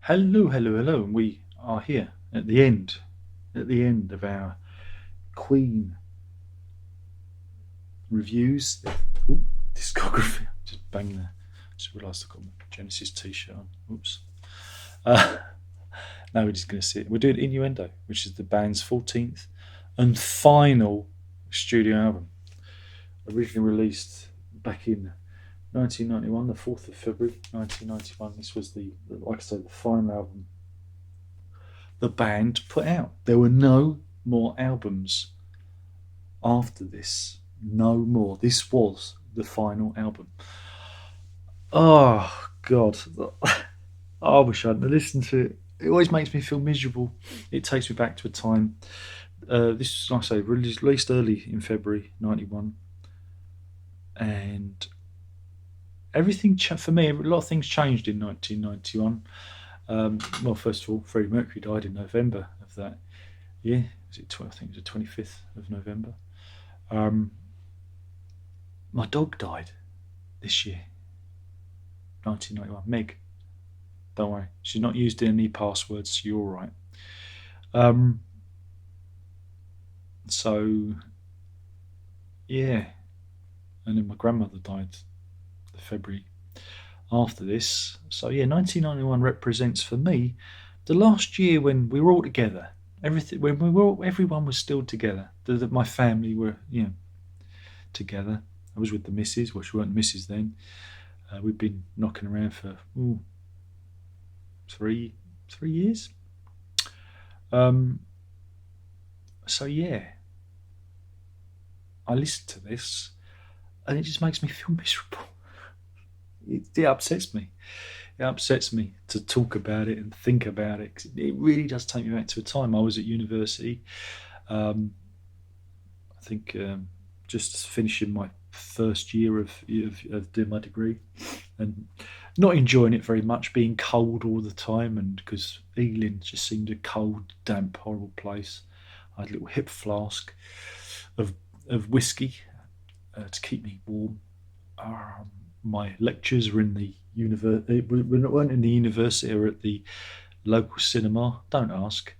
Hello, hello, hello, and we are here at the end of our Queen reviews. Ooh, discography. Just bang there. Just realised I got my Genesis T-shirt on. Oops. Uh, Now we're just going to see it. We're doing Innuendo, which is the band's 14th and final studio album. Originally released back in 1991, the 4th of February 1991. This was like I say, the final album the band put out. There were no more albums after this. No more. This was the final album. Oh, God. I wish I hadn't listened to it. It always makes me feel miserable. It takes me back to a time. This, like I say, released early in February '91, and everything for me. A lot of things changed in 1991. Well, first of all, Freddie Mercury died in November of that year. Was it? I think it was the 25th of November. Um, my dog died this year, 1991. Meg, don't worry, she's not used any passwords. So you're all right. Um, so yeah, and then my grandmother died the February after this. So yeah, 1991 represents for me the last year when we were all together. Everyone was still together. My family were, together. I was with the missus. Well, she weren't missus then. We'd been knocking around for three years. So yeah, I listened to this, and it just makes me feel miserable. It upsets me. It upsets me to talk about it and think about it. 'Cause it really does take me back to a time I was at university. Um, I think just finishing my first year of doing my degree, and not enjoying it very much, being cold all the time, and because Ealing just seemed a cold, damp, horrible place. I had a little hip flask of whiskey to keep me warm. My lectures were in the weren't in the university or at the local cinema. Don't ask.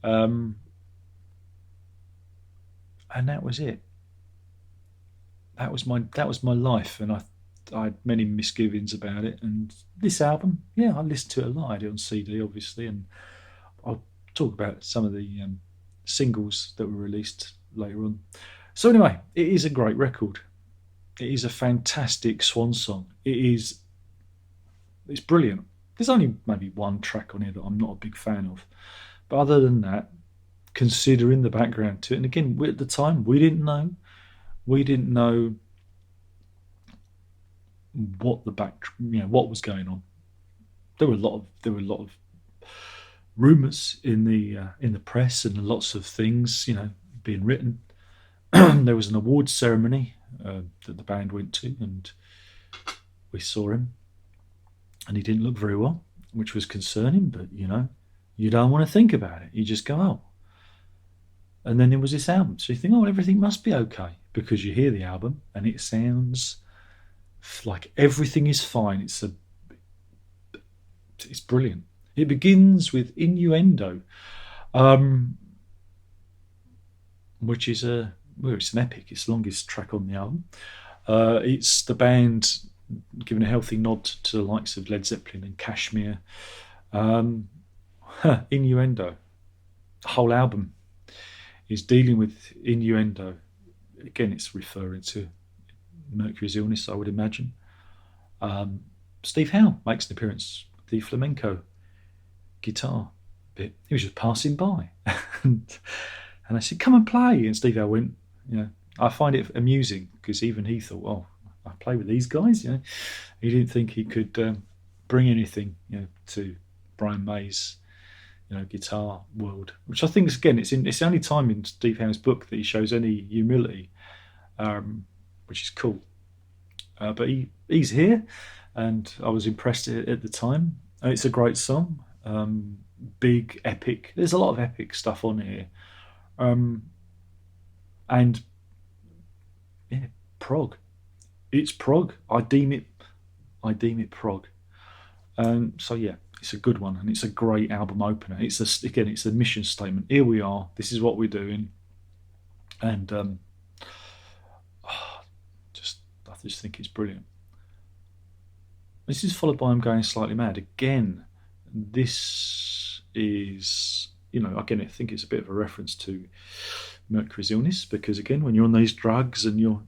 Um, and that was it. That was my life, and I had many misgivings about it. And this album, yeah, I listened to it a lot. I had it on CD, obviously, and I'll talk about some of the singles that were released later on. So anyway, it is a great record. It is a fantastic swan song. It's brilliant. There's only maybe one track on here that I'm not a big fan of, but other than that, considering the background to it, and again, at the time we didn't know what was going on. There were a lot of rumors in the press, and lots of things being written. There was an awards ceremony that the band went to, and we saw him, and he didn't look very well, which was concerning. But you don't want to think about it. You just go, oh. And then there was this album, so you think, oh, everything must be okay, because you hear the album and it sounds like everything is fine. It's brilliant. It begins with Innuendo, um, which is it's an epic. It's the longest track on the album. It's the band giving a healthy nod to the likes of Led Zeppelin and Kashmir. Um, Innuendo. The whole album is dealing with innuendo. Again, it's referring to Mercury's illness, I would imagine. Steve Howe makes an appearance, the flamenco guitar bit. He was just passing by, and I said, "Come and play." And Steve Howe went, I find it amusing because even he thought, "Oh, I play with these guys." He didn't think he could bring anything, to Brian May's, guitar world. Which I think is, again, it's the only time in Steve Howe's book that he shows any humility, which is cool. But he's here, and I was impressed at the time. It's a great song, big, epic. There's a lot of epic stuff on here, and yeah, prog. It's prog. I deem it prog. So yeah, it's a good one, and it's a great album opener. It's a mission statement. Here we are. This is what we're doing, and just I just think it's brilliant. This is followed by I'm Going Slightly Mad. Again, this is, again, I think it's a bit of a reference to Mercury's illness, because again, when you're on these drugs and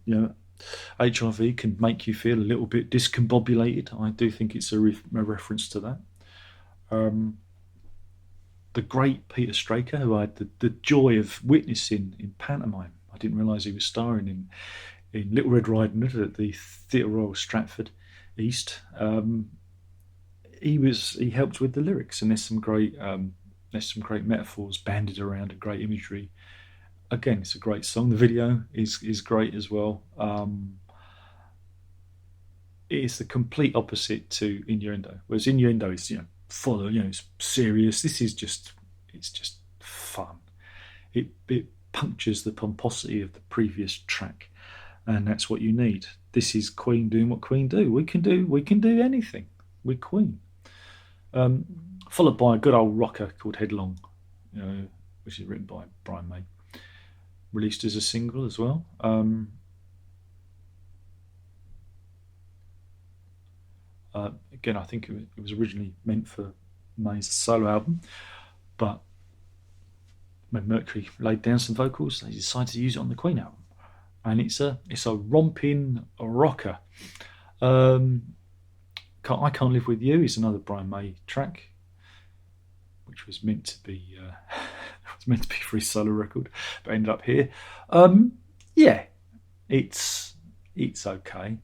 HIV can make you feel a little bit discombobulated. I do think it's a reference to that. The great Peter Straker, who I had the joy of witnessing in pantomime. I didn't realise he was starring in Little Red Riding Hood at the Theatre Royal Stratford East. He helped with the lyrics, and there's some great metaphors banded around and great imagery. Again, it's a great song. The video is great as well. It is the complete opposite to Innuendo. Whereas Innuendo is full of it's serious. This is just fun. It punctures the pomposity of the previous track, and that's what you need. This is Queen doing what Queen do. We can do anything. We're Queen. Followed by a good old rocker called Headlong, which is written by Brian May. Released as a single as well. Again, I think it was originally meant for May's solo album, but when Mercury laid down some vocals, they decided to use it on the Queen album, and it's a romping rocker. I Can't Live With You is another Brian May track, which was meant to be for his solo record, but ended up here. Yeah, it's okay.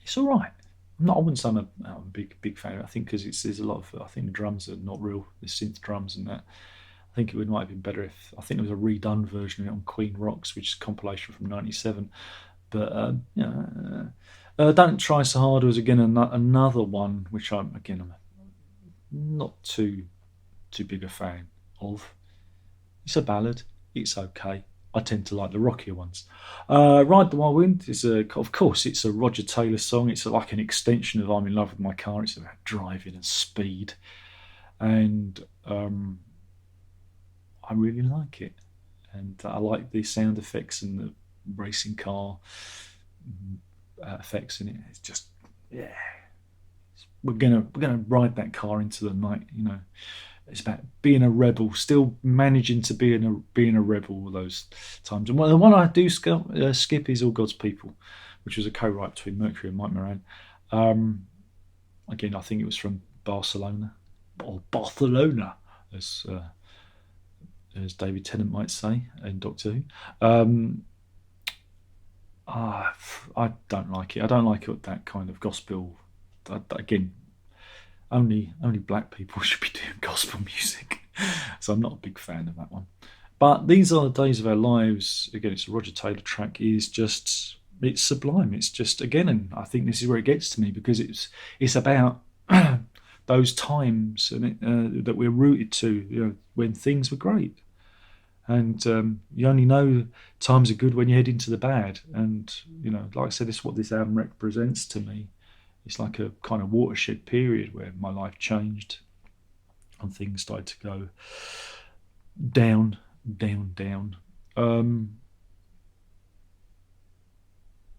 It's all right. I wouldn't say I'm a big fan of it. I think because there's a lot of, I think the drums are not real, the synth drums and that. I think it might have been better if, I think there was a redone version of it on Queen Rocks, which is a compilation from '97. But Don't Try So Hard was again another one which I'm not too big a fan of. It's a ballad. It's okay. I tend to like the rockier ones. Ride the Wild Wind is of course, it's a Roger Taylor song. It's like an extension of I'm in Love with My Car. It's about driving and speed, and I really like it. And I like the sound effects and the racing car effects in it. It's just, yeah. We're gonna ride that car into the night. It's about being a rebel, still managing to being a rebel all those times. And the one I do skip is All God's People, which was a co-write between Mercury and Mike Moran. Again, I think it was from Barcelona, or Barcelona, as David Tennant might say in Doctor Who. I don't like it. I don't like it, that kind of gospel. Again, only black people should be doing gospel music, so I'm not a big fan of that one. But These Are the Days of Our Lives, again, it's a Roger Taylor track, it's sublime. It's just, again, and I think this is where it gets to me, because it's about those times that we're rooted to, when things were great. And you only know times are good when you head into the bad. And, like I said, this is what this album represents to me. It's like a kind of watershed period where my life changed and things started to go down.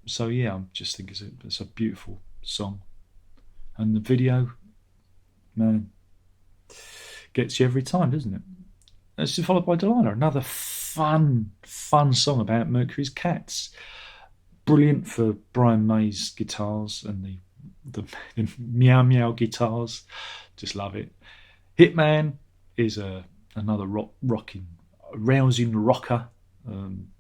So yeah, I just think it's a beautiful song. And the video, man, gets you every time, doesn't it? It's followed by Delilah, another fun song about Mercury's cats. Brilliant for Brian May's guitars and the meow meow guitars. Just love it. Hitman is another rocking, rousing rocker. I'm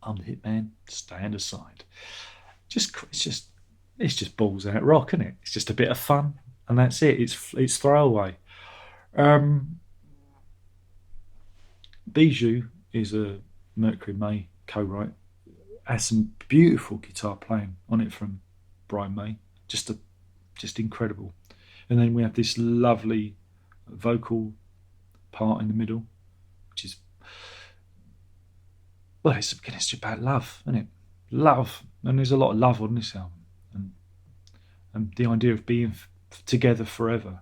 the Hitman. Stand aside. It's just balls out rock, isn't it? It's just a bit of fun, and that's it. It's throwaway. Bijou is a Mercury May co-write. Has some beautiful guitar playing on it from Brian May. Just incredible. And then we have this lovely vocal part in the middle, which is, well, it's just about love, isn't it? love, and there's a lot of love on this album, and the idea of being together forever.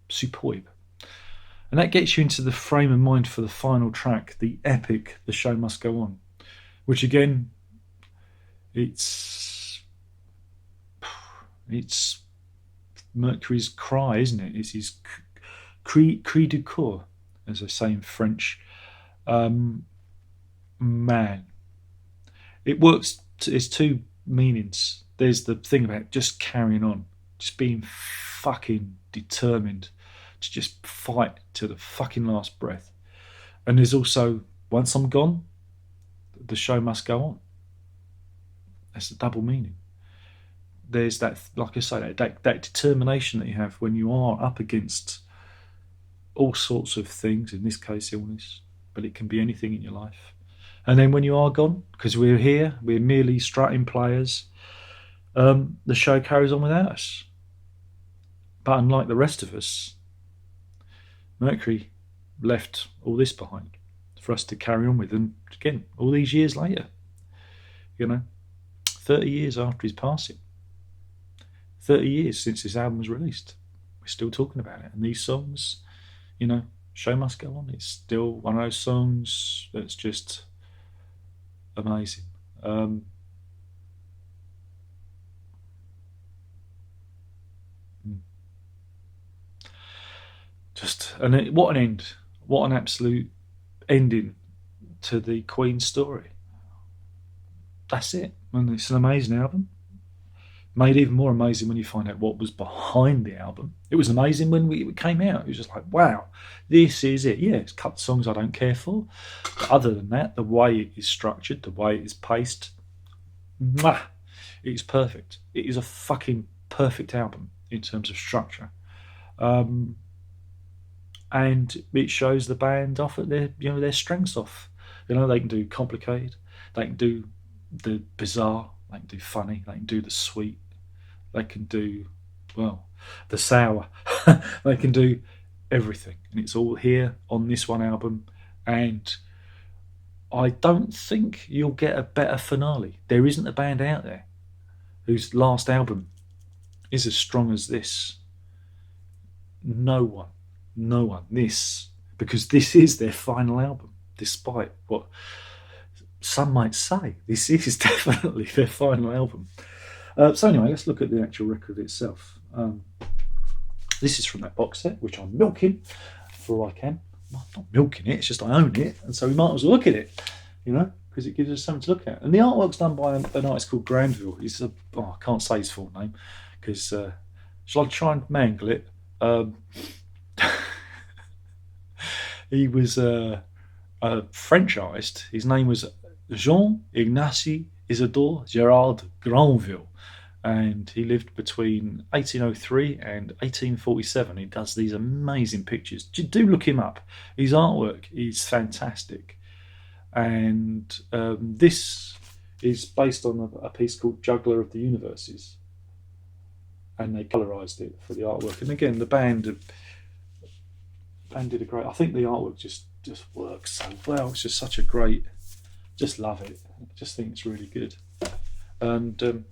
Superb. And that gets you into the frame of mind for the final track, the epic "The Show Must Go On," which again, it's Mercury's cry, isn't it? It's his cri du coeur, as I say in French. Man, it works. There's two meanings. There's the thing about just carrying on, just being fucking determined to just fight to the fucking last breath. And there's also, once I'm gone, the show must go on. That's the double meaning. There's that, like I say, that determination that you have when you are up against all sorts of things, in this case illness, but it can be anything in your life. And then when you are gone, because we're here, we're merely strutting players, the show carries on without us. But unlike the rest of us, Mercury left all this behind for us to carry on with. And again, all these years later, 30 years after his passing, 30 years since this album was released, we're still talking about it. And these songs, Show Must Go On, it's still one of those songs that's just amazing. What an end. What an absolute ending to the Queen story. That's it. And it's an amazing album. Made even more amazing when you find out what was behind the album. It was amazing when it came out. It was just like, wow, this is it. Yeah, it's a couple of songs I don't care for. But other than that, the way it is structured, the way it is paced, it's perfect. It is a fucking perfect album in terms of structure. And it shows the band off at their strengths off. They can do complicated, they can do the bizarre, they can do funny, they can do the sweet, they can do, the sour. They can do everything, and it's all here on this one album. And I don't think you'll get a better finale. There isn't a band out there whose last album is as strong as this. No one. Because this is their final album, despite what some might say. This is definitely their final album. So anyway, let's look at the actual record itself. This is from that box set, which I'm milking for all I can. Well, I'm not milking it, it's just I own it, and so we might as well look at it, because it gives us something to look at. And the artwork's done by an artist called Granville. I can't say his full name, because shall I try and mangle it? He was a French artist. His name was Jean-Ignace Isidore Gerard Granville, and he lived between 1803 and 1847. He does these amazing pictures. Do look him up. His artwork is fantastic. And this is based on a piece called Juggler of the Universes, and they colorized it for the artwork. And again, the band did a great. I think the artwork just works so well. It's just such a great. Just love it. I just think it's really good, and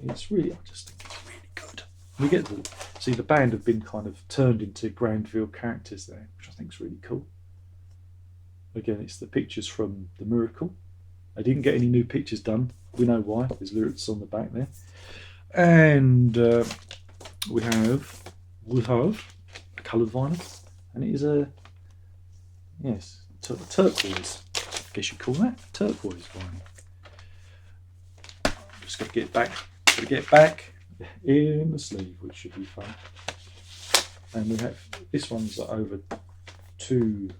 it's really. I just think it's really good. We get to see the band have been kind of turned into Granville characters there, which I think is really cool. Again, it's the pictures from The Miracle. I didn't get any new pictures done. We know why. There's lyrics on the back there, and we have a coloured vinyl, and it is a turquoise. I guess you'd call that turquoise vinyl. Just got to get back in the sleeve, which should be fun. And we have this one's over two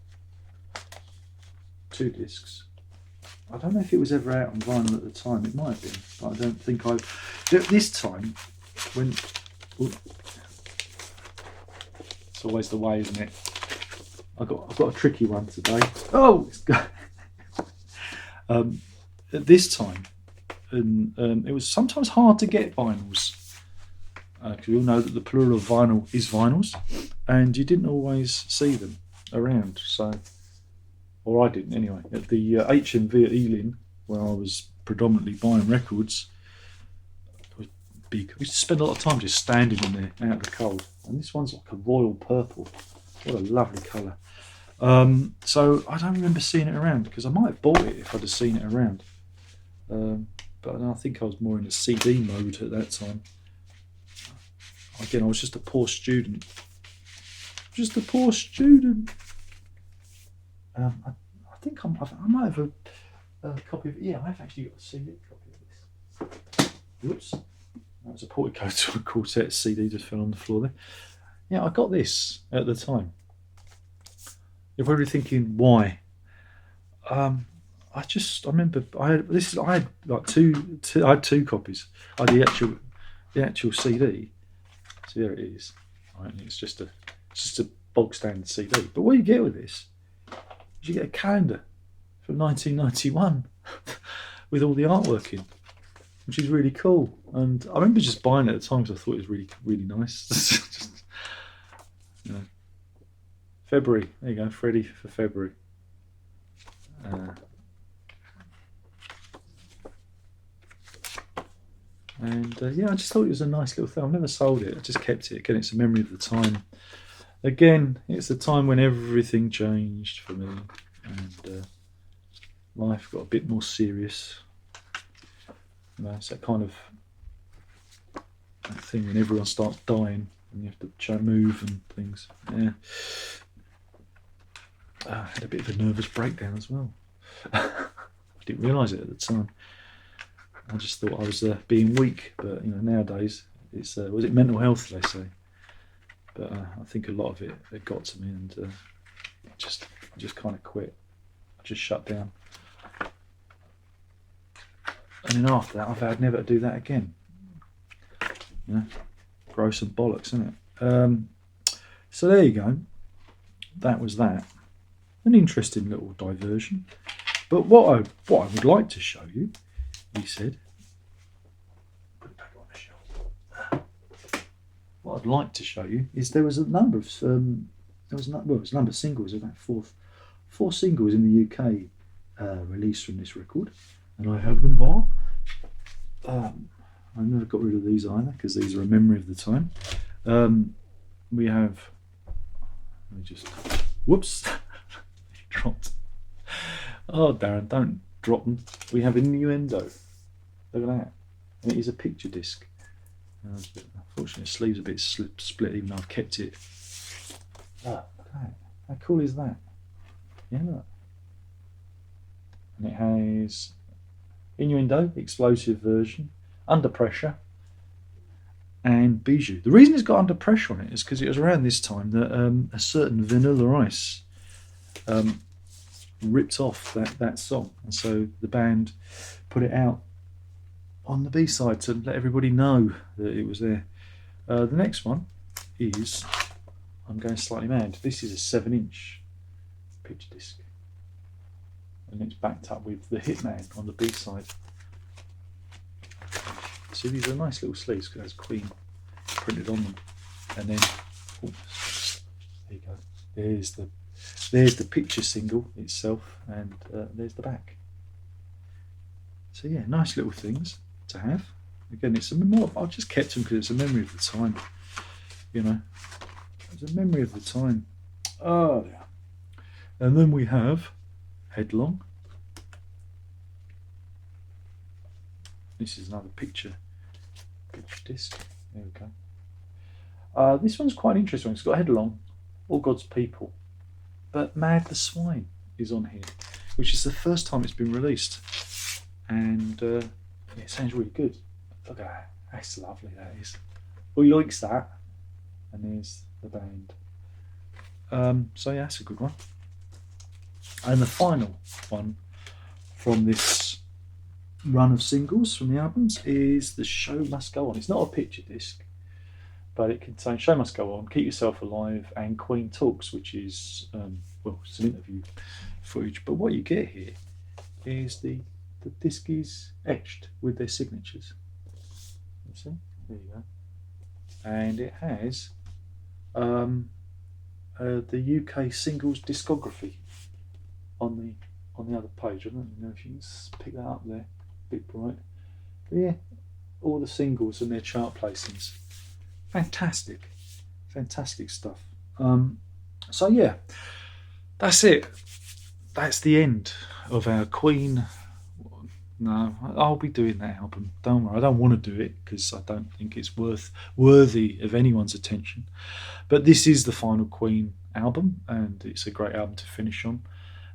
discs. I don't know if it was ever out on vinyl at the time. It might have been, but I don't think this time when. It's always the way, isn't it? I've got a tricky one today. Oh, it's got at this time, and it was sometimes hard to get vinyls, because we all know that the plural of vinyl is vinyls, and you didn't always see them. around. So, or I didn't anyway. At the HMV at Ealing, where I was predominantly buying records, it was big. We used to spend a lot of time just standing in there out of the cold. And this one's like a royal purple. What a lovely colour. So I don't remember seeing it around, because I might have bought it if I'd have seen it around. But I think I was more in a CD mode at that time. Again, I was just a poor student. Just a poor student. I think I might have a copy of. Yeah, I've actually got a CD copy of this. Whoops. That was a portico to a quartet CD, just fell on the floor there. Yeah, I got this at the time. You're probably thinking, why? I remember I had like I had two copies. I had the actual CD. So there it is. Right, and it's just a bog standard CD. But what you get with this is you get a calendar from 1991 with all the artwork in, which is really cool. And I remember just buying it at the time because I thought it was really, really nice. Just, you know, February. There you go, Freddie for February. Yeah, I just thought it was a nice little thing. I've never sold it. I just kept it. Again, it's a memory of the time. Again, it's the time when everything changed for me, and life got a bit more serious. You know, it's that kind of that thing when everyone starts dying and you have to move and things. Yeah. I had a bit of a nervous breakdown as well. I didn't realise it at the time. I just thought I was being weak, but nowadays it's was it mental health, they say. But I think a lot of it got to me, and I just kind of quit. I just shut down. And then after that, I vowed never to do that again. Gross and bollocks, isn't it? So there you go. That was that. An interesting little diversion. But what I would like to show you, he said. Put it back on the shelf. What I'd like to show you is there was a number of it was a number of singles, about four singles in the UK released from this record, and I have them all. I never got rid of these either, because these are a memory of the time. We have. Let me just. Whoops. Dropped. Oh, Darren, don't drop them. We have Innuendo. Look at that. And it is a picture disc. Unfortunately, the sleeve's a bit split, even though I've kept it. Look at that. How cool is that? Yeah, look. And it has Innuendo, explosive version, Under Pressure, and Bijou. The reason it's got Under Pressure on it is because it was around this time that a certain Vanilla Ice ripped off that song, and so the band put it out on the B-side to let everybody know that it was there. The next one is, I'm going slightly mad, this is a 7-inch picture disc, and it's backed up with the Hitman on the B-side. So these are nice little sleeves because it has Queen printed on them, and then there you go, there's the picture single itself, and there's the back. So yeah, nice little things to have. Again, it's a memory. I've just kept them because it's a memory of the time. It's a memory of the time. Oh yeah. And then we have Headlong. This is another picture disc. There we go. This one's quite an interesting. It's got Headlong, All God's People, but Mad the Swine is on here, which is the first time it's been released, and it sounds really good. Look at that. That's lovely, that is. Who likes that? And there's the band. So yeah, that's a good one. And the final one from this run of singles from the albums is The Show Must Go On. It's not a picture disc, but it contains Show Must Go On, Keep Yourself Alive, and Queen Talks, which is, it's an interview footage. But what you get here is the disc is etched with their signatures. See? There you go. And it has the UK singles discography on the other page. I don't know if you can pick that up there, a bit bright. But yeah, all the singles and their chart placings. Fantastic, fantastic stuff. So yeah, that's it. That's the end of our Queen. No, I'll be doing that album. Don't worry. I don't want to do it because I don't think it's worthy of anyone's attention. But this is the final Queen album, and it's a great album to finish on.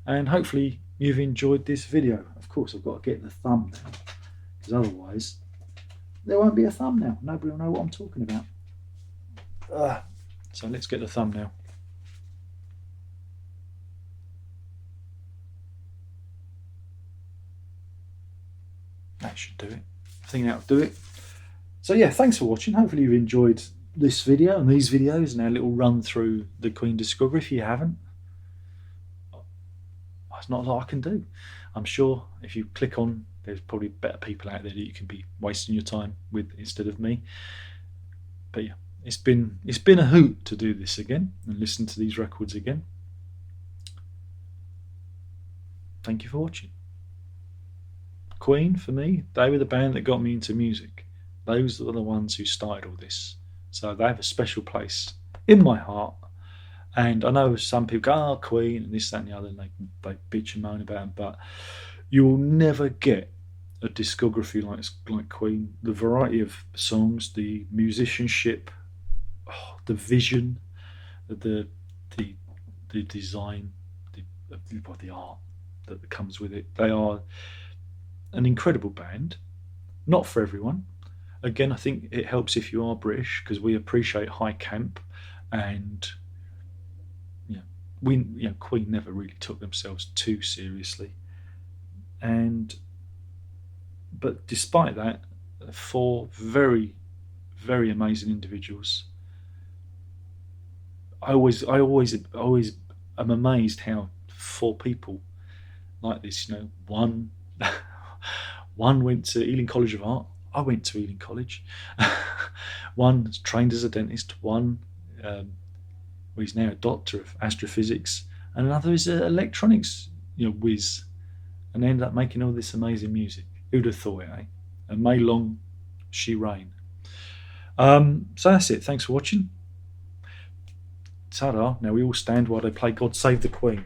And hopefully you've enjoyed this video. Of course, I've got to get the thumbnail because otherwise there won't be a thumbnail. Nobody will know what I'm talking about. So let's get the thumbnail. That should do it. I think that'll do it. So yeah, thanks for watching. Hopefully you've enjoyed this video and these videos and our little run through the Queen discography. If you haven't, there's not a lot I can do. I'm sure if you click on, there's probably better people out there that you can be wasting your time with instead of me. But yeah, it's been a hoot to do this again and listen to these records again. Thank you for watching. Queen, for me, they were the band that got me into music. Those were the ones who started all this. So they have a special place in my heart. And I know some people go, oh, Queen, and this, that, and the other, and they bitch and moan about them, but you will never get a discography like Queen. The variety of songs, the musicianship, the vision, the design, the art that comes with it. They are an incredible band. Not for everyone. Again, I think it helps if you are British because we appreciate high camp, and Queen never really took themselves too seriously. But despite that, 4 very, very amazing individuals. I always am amazed how 4 people like this. One went to Ealing College of Art. I went to Ealing College. One trained as a dentist. One, he's now a doctor of astrophysics, and another is an electronics whiz, and they ended up making all this amazing music. Who'd have thought it, eh? And may long she reign. So that's it. Thanks for watching. Ta-da. Now we all stand while they play God Save the Queen.